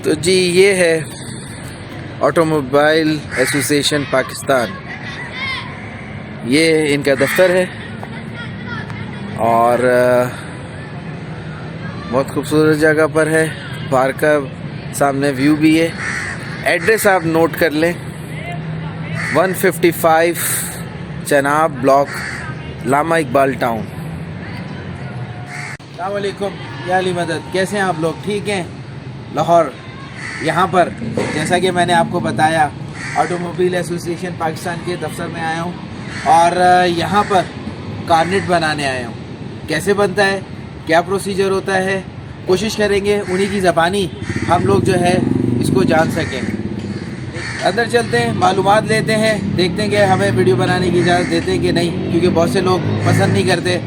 तो जी ये है ऑटोमोबाइल एसोसिएशन पाकिस्तान, ये इनका दफ्तर है और बहुत खूबसूरत जगह पर है। पार्क का सामने व्यू भी है। एड्रेस आप नोट कर लें, 155 चनाब ब्लॉक, लामा इकबाल टाउन। अस्सलाम वालेकुम, या अली मदद, कैसे हैं आप लोग? ठीक हैं? लाहौर यहाँ पर जैसा कि मैंने आपको बताया ऑटोमोबाइल एसोसिएशन पाकिस्तान के दफ्तर में आया हूँ और यहाँ पर कार्नेट बनाने आया हूँ। कैसे बनता है, क्या प्रोसीजर होता है, कोशिश करेंगे उन्हीं की ज़बानी हम लोग जो है इसको जान सकें। अंदर चलते हैं, मालूमात लेते हैं, देखते हैं कि हमें वीडियो बनाने की इजाज़त देते हैं कि नहीं, क्योंकि बहुत से लोग पसंद नहीं करते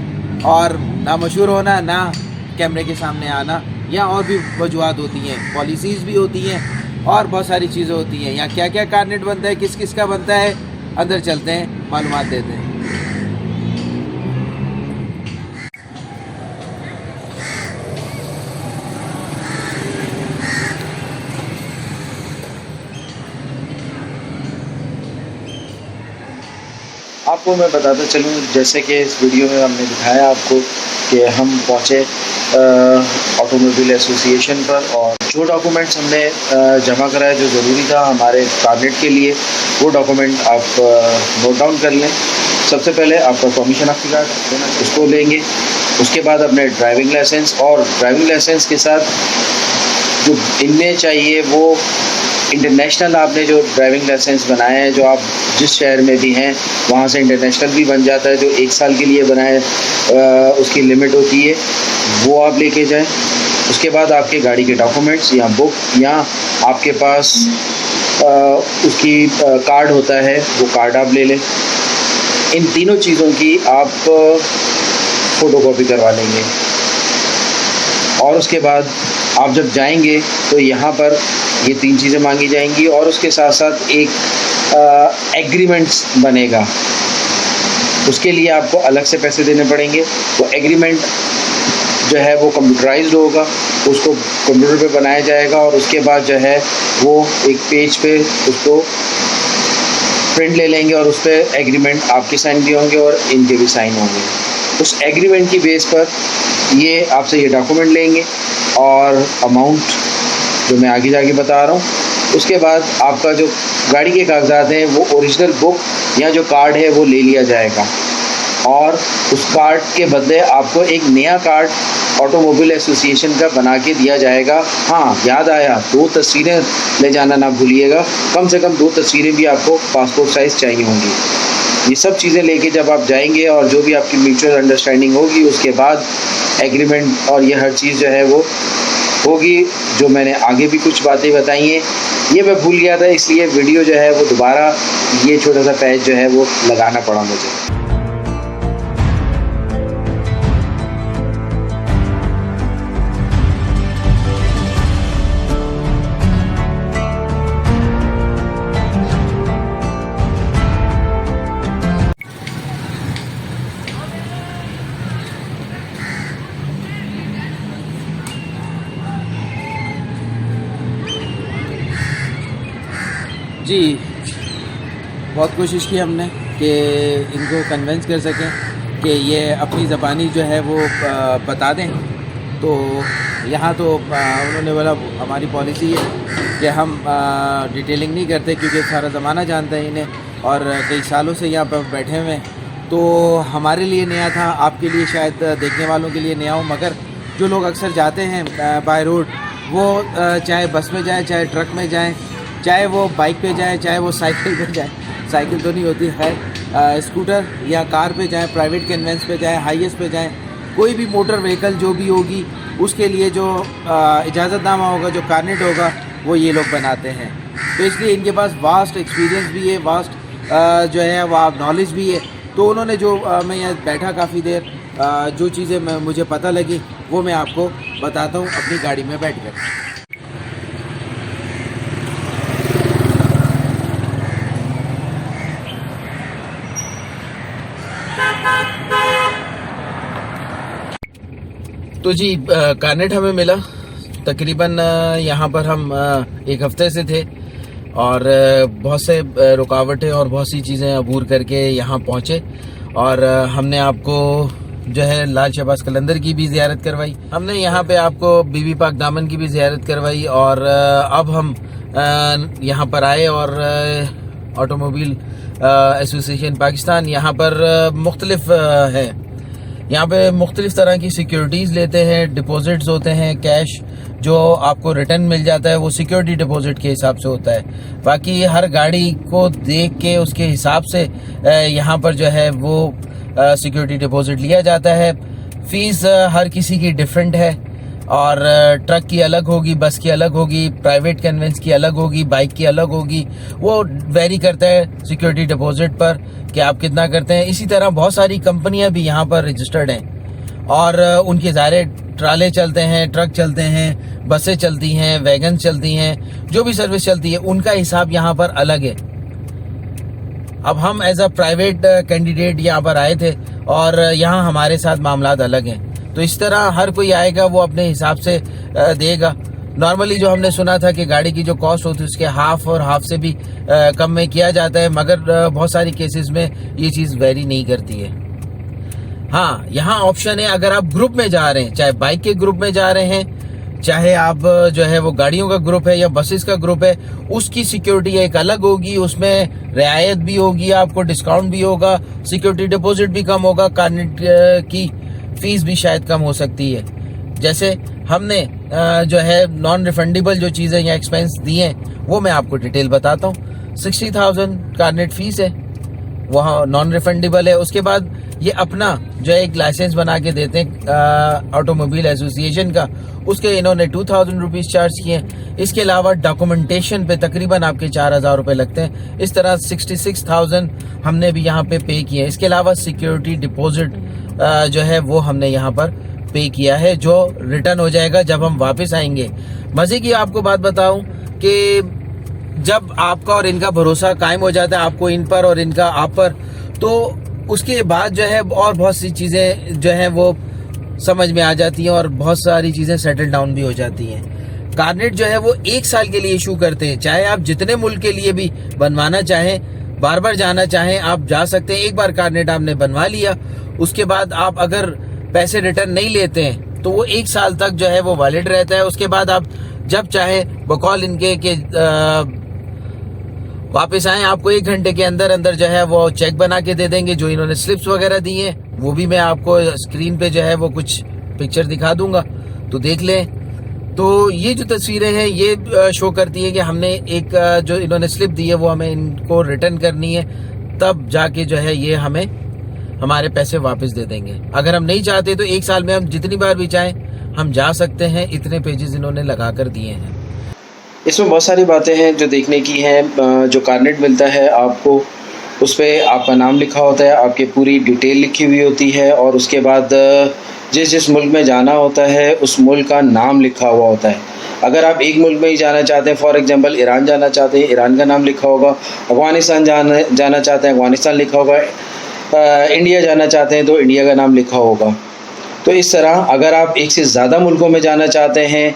और ना मशहूर होना ना कैमरे के सामने आना, या और भी वजूहत होती हैं, पॉलिसीज़ भी होती हैं और बहुत सारी चीज़ें होती हैं। यहाँ क्या क्या कार्नेट बनता है, किस किस का बनता है, अंदर चलते हैं, मालूमात देते हैं। आपको मैं बताता चलूँ, जैसे कि इस वीडियो में हमने दिखाया आपको कि हम पहुँचे ऑटोमोबाइल एसोसिएशन पर और जो डॉक्यूमेंट्स हमने जमा कराया जो ज़रूरी था हमारे कार्नेट के लिए, वो डॉक्यूमेंट आप नोट डाउन कर लें। सबसे पहले आपका परमिशन ऑफ द कार्ड उसको लेंगे, उसके बाद अपने ड्राइविंग लाइसेंस, और ड्राइविंग लाइसेंस के साथ जो इनमें चाहिए वो इंटरनेशनल आपने जो ड्राइविंग लाइसेंस बनाया है, जो आप जिस शहर में भी हैं वहाँ से इंटरनेशनल भी बन जाता है, जो 1 साल के लिए बनाए उसकी लिमिट होती है, वो आप लेके जाएं। उसके बाद आपके गाड़ी के डॉक्यूमेंट्स या बुक या आपके पास उसकी कार्ड होता है, वो कार्ड आप ले लें। इन तीनों चीज़ों की आप फ़ोटोकॉपी करवा लेंगे और उसके बाद आप जब जाएंगे तो यहाँ पर ये 3 चीज़ें मांगी जाएंगी और उसके साथ साथ एक एग्रीमेंट्स बनेगा, उसके लिए आपको अलग से पैसे देने पड़ेंगे। वो एग्रीमेंट जो है वो कंप्यूटराइज्ड होगा, उसको कंप्यूटर पे बनाया जाएगा और उसके बाद जो है वो एक पेज पे उसको प्रिंट ले लेंगे और उस पर एग्रीमेंट आपके साइन भी होंगे और इनके भी साइन होंगे। उस एग्रीमेंट की बेस पर ये आपसे ये डॉक्यूमेंट लेंगे और अमाउंट जो मैं आगे जाके बता रहा हूँ। उसके बाद आपका जो गाड़ी के कागजात हैं वो ओरिजिनल बुक या जो कार्ड है वो ले लिया जाएगा और उस कार्ड के बदले आपको एक नया कार्ड ऑटोमोबाइल एसोसिएशन का बना के दिया जाएगा। हाँ, याद आया, 2 तस्वीरें ले जाना ना भूलिएगा, कम से कम 2 तस्वीरें भी आपको पासपोर्ट साइज़ चाहिए होंगी। ये सब चीज़ें लेके जब आप जाएंगे और जो भी आपकी म्यूचुअल अंडरस्टैंडिंग होगी उसके बाद एग्रीमेंट और ये हर चीज़ जो है वो होगी। जो मैंने आगे भी कुछ बातें बताई हैं ये मैं भूल गया था, इसलिए वीडियो जो है वो दोबारा ये छोटा सा पैच जो है वो लगाना पड़ा मुझे। जी बहुत कोशिश की हमने कि इनको कन्विंस कर सकें कि ये अपनी ज़बानी जो है वो बता दें। तो यहाँ तो उन्होंने बोला हमारी पॉलिसी है कि हम डिटेलिंग नहीं करते क्योंकि सारा ज़माना जानता है इन्हें और कई सालों से यहाँ पर बैठे हुए हैं। तो हमारे लिए नया था, आपके लिए शायद देखने वालों के लिए नया हो, मगर जो लोग अक्सर जाते हैं बाय रोड, वो चाहे बस में जाएँ, चाहे ट्रक में जाएँ, चाहे वो बाइक पे जाएँ, चाहे वो साइकिल पे जाएँ, साइकिल तो नहीं होती खैर, स्कूटर या कार पे जाएँ, प्राइवेट कन्वेंस पे जाएँ, हाईएस्ट पे जाएँ, कोई भी मोटर व्हीकल जो भी होगी उसके लिए जो इजाज़तनामा होगा, जो कार्नेट होगा, वो ये लोग बनाते हैं। तो इसलिए इनके पास वास्ट एक्सपीरियंस भी है, वास्ट जो है वो नॉलेज भी है। तो उन्होंने जो मैं यहाँ बैठा काफ़ी देर, जो चीज़ें मुझे पता लगी वो मैं आपको बताता हूँ अपनी गाड़ी में बैठ कर। तो जी कार्नेट हमें मिला तकरीबन यहाँ पर हम एक हफ्ते से थे और बहुत से रुकावटें और बहुत सी चीज़ें अबूर करके यहाँ पहुँचे और हमने आपको जो है लाल शहबाज कलंदर की भी ज़ियारत करवाई, हमने यहाँ पे आपको बीबी पाक दामन की भी ज़ियारत करवाई और अब हम यहाँ पर आए और ऑटोमोबाइल एसोसिएशन पाकिस्तान यहाँ पर मुख्तलिफ है, यहाँ पे मुख्तलिफ तरह की सिक्योरिटीज़ लेते हैं, डिपॉजिट्स होते हैं, कैश जो आपको रिटर्न मिल जाता है वो सिक्योरिटी डिपॉजिट के हिसाब से होता है। बाकी हर गाड़ी को देख के उसके हिसाब से यहाँ पर जो है वो सिक्योरिटी डिपॉजिट लिया जाता है। फ़ीस हर किसी की डिफरेंट है और ट्रक की अलग होगी, बस की अलग होगी, प्राइवेट कन्वेंस की अलग होगी, बाइक की अलग होगी, वो वेरी करता है सिक्योरिटी डिपॉजिट पर कि आप कितना करते हैं। इसी तरह बहुत सारी कंपनियां भी यहाँ पर रजिस्टर्ड हैं और उनके ज़ाहिर ट्राले चलते हैं, ट्रक चलते हैं, बसें चलती हैं, वैगन चलती हैं, जो भी सर्विस चलती है उनका हिसाब यहाँ पर अलग है। अब हम एज अ प्राइवेट कैंडिडेट यहाँ पर आए थे और यहाँ हमारे साथ मामलात अलग हैं, तो इस तरह हर कोई आएगा वो अपने हिसाब से देगा। नॉर्मली जो हमने सुना था कि गाड़ी की जो कॉस्ट होती है उसके हाफ और हाफ से भी कम में किया जाता है, मगर बहुत सारी केसेस में ये चीज़ वेरी नहीं करती है। हाँ, यहाँ ऑप्शन है, अगर आप ग्रुप में जा रहे हैं, चाहे बाइक के ग्रुप में जा रहे हैं, चाहे आप जो है वो गाड़ियों का ग्रुप है या बसेस का ग्रुप है, उसकी सिक्योरिटी एक अलग होगी, उसमें रियायत भी होगी, आपको डिस्काउंट भी होगा, सिक्योरिटी डिपॉजिट भी कम होगा, कार्नेट की फ़ीस भी शायद कम हो सकती है। जैसे हमने जो है नॉन रिफंडेबल जो चीज़ें या एक्सपेंस दिए हैं वो मैं आपको डिटेल बताता हूँ। 60,000 कार्नेट फ़ीस है, वहाँ नॉन रिफंडेबल है। उसके बाद ये अपना जो है एक लाइसेंस बना के देते हैं ऑटोमोबाइल एसोसिएशन का, उसके इन्होंने 2,000 रुपीज़ चार्ज किए हैं। इसके अलावा डॉक्यूमेंटेशन पे तकरीबन आपके 4,000 रुपये लगते हैं। इस तरह 66,000 हमने भी यहाँ पे पे किए हैं। इसके अलावा सिक्योरिटी डिपॉजिट जो है वो हमने यहाँ पर पे किया है, जो रिटर्न हो जाएगा जब हम वापस आएंगे। मज़े की आपको बात बताऊं कि जब आपका और इनका भरोसा कायम हो जाता है, आपको इन पर और इनका आप पर, तो उसके बाद जो है और बहुत सी चीज़ें जो हैं वो समझ में आ जाती हैं और बहुत सारी चीज़ें सेटल डाउन भी हो जाती हैं। कार्नेट जो है वो 1 साल के लिए इशू करते हैं, चाहे आप जितने मुल्क के लिए भी बनवाना चाहें, बार बार जाना चाहें, आप जा सकते हैं। एक बार कार्नेट आपने बनवा लिया, उसके बाद आप अगर पैसे रिटर्न नहीं लेते हैं तो वो 1 साल तक जो है वो वैलिड रहता है। उसके बाद आप जब चाहे बकौल इनके के वापस आएँ, आपको 1 घंटे के अंदर अंदर जो है वो चेक बना के दे देंगे। जो इन्होंने स्लिप्स वगैरह दी हैं वो भी मैं आपको स्क्रीन पे जो है वो कुछ पिक्चर दिखा दूंगा, तो देख लें। तो ये जो तस्वीरें हैं ये शो करती है कि हमने एक जो इन्होंने स्लिप दी है वो हमें इनको रिटर्न करनी है, तब जाके जो है ये हमें हमारे पैसे वापस दे देंगे। अगर हम नहीं चाहते तो 1 साल में हम जितनी बार भी चाहें हम जा सकते हैं। इतने पेजेस इन्होंने लगा कर दिए हैं। इसमें बहुत सारी बातें हैं जो देखने की हैं। जो कार्नेट मिलता है आपको, उस पर आपका नाम लिखा होता है, आपकी पूरी डिटेल लिखी हुई होती है और उसके बाद जिस मुल्क में जाना होता है उस मुल्क का नाम लिखा हुआ होता है। अगर आप एक मुल्क में ही जाना चाहते हैं, फॉर एग्जांपल ईरान जाना चाहते हैं, ईरान का नाम लिखा होगा, अफ़गानिस्तान जाना चाहते हैं, अफ़गानिस्तान लिखा होगा, इंडिया जाना चाहते हैं तो इंडिया का नाम लिखा होगा। तो इस तरह अगर आप एक से ज़्यादा मुल्कों में जाना चाहते हैं,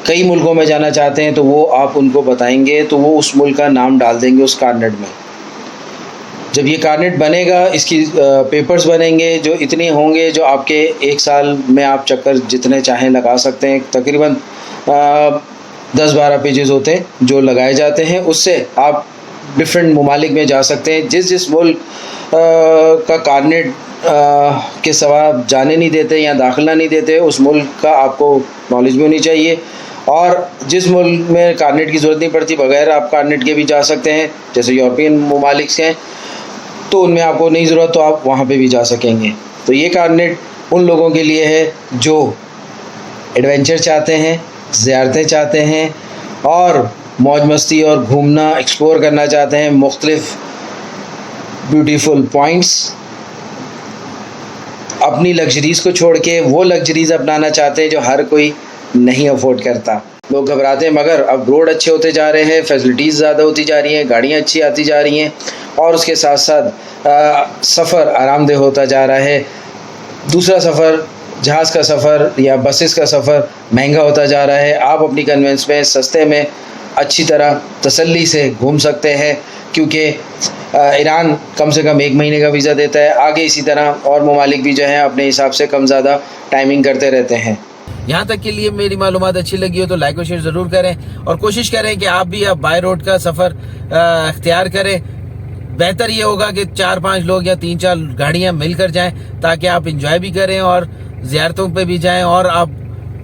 कई मुल्कों में जाना चाहते हैं, तो वो आप उनको बताएंगे तो वो उस मुल्क का नाम डाल देंगे उस कार्नेट में। जब ये कार्नेट बनेगा, इसकी पेपर्स बनेंगे जो इतने होंगे, जो आपके 1 साल में आप चक्कर जितने चाहें लगा सकते हैं। तकरीबन 10-12 पेजेस होते हैं जो लगाए जाते हैं, उससे आप डिफरेंट ममालिक में जा सकते हैं। जिस मुल्क का कार्नेट के सिवा जाने नहीं देते या दाखिला नहीं देते, उस मुल्क का आपको नॉलेज भी होनी चाहिए। और जिस मुल्क में कार्नेट की ज़रूरत नहीं पड़ती, बगैर आप कार्नेट के भी जा सकते हैं, जैसे यूरोपियन ममालिक से हैं, तो उनमें आपको नहीं ज़रूरत तो आप वहाँ पे भी जा सकेंगे। तो ये कार्नेट उन लोगों के लिए है जो एडवेंचर चाहते हैं, ज़ियारतें चाहते हैं और मौज मस्ती और घूमना, एक्सप्लोर करना चाहते हैं मुख्तलिफ ब्यूटीफुल पॉइंट्स, अपनी लग्जरीज़ को छोड़ के वो लग्जरीज़ अपनाना चाहते हैं जो हर कोई नहीं अफोर्ड करता। लोग घबराते हैं, मगर अब रोड अच्छे होते जा रहे हैं, फैसिलिटीज़ ज़्यादा होती जा रही हैं, गाड़ियाँ अच्छी आती जा रही हैं और उसके साथ साथ सफ़र आरामदेह होता जा रहा है। दूसरा सफ़र जहाज़ का सफ़र या बसेस का सफ़र महंगा होता जा रहा है, आप अपनी कन्वेंस में सस्ते में अच्छी तरह तसल्ली से घूम सकते हैं, क्योंकि ईरान कम से कम 1 महीने का वीज़ा देता है। आगे इसी तरह और ममालिक भी जो हैं अपने हिसाब से कम ज़्यादा टाइमिंग करते रहते हैं। यहाँ तक के लिए मेरी मालूमात अच्छी लगी हो तो लाइक और शेयर ज़रूर करें और कोशिश करें कि आप भी अब बाय रोड का सफ़र अख्तियार करें। बेहतर ये होगा कि 4-5 लोग या 3-4 गाड़ियाँ मिलकर जाएं, ताकि आप इंजॉय भी करें और ज़ियारतों पे भी जाएं और आप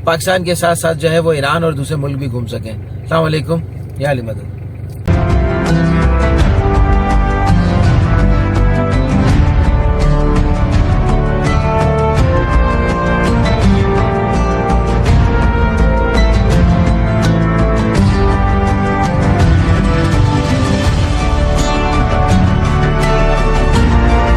पाकिस्तान के साथ साथ जो है वो ईरान और दूसरे मुल्क भी घूम सकें। अस्सलाम वालेकुम, या अली मदद।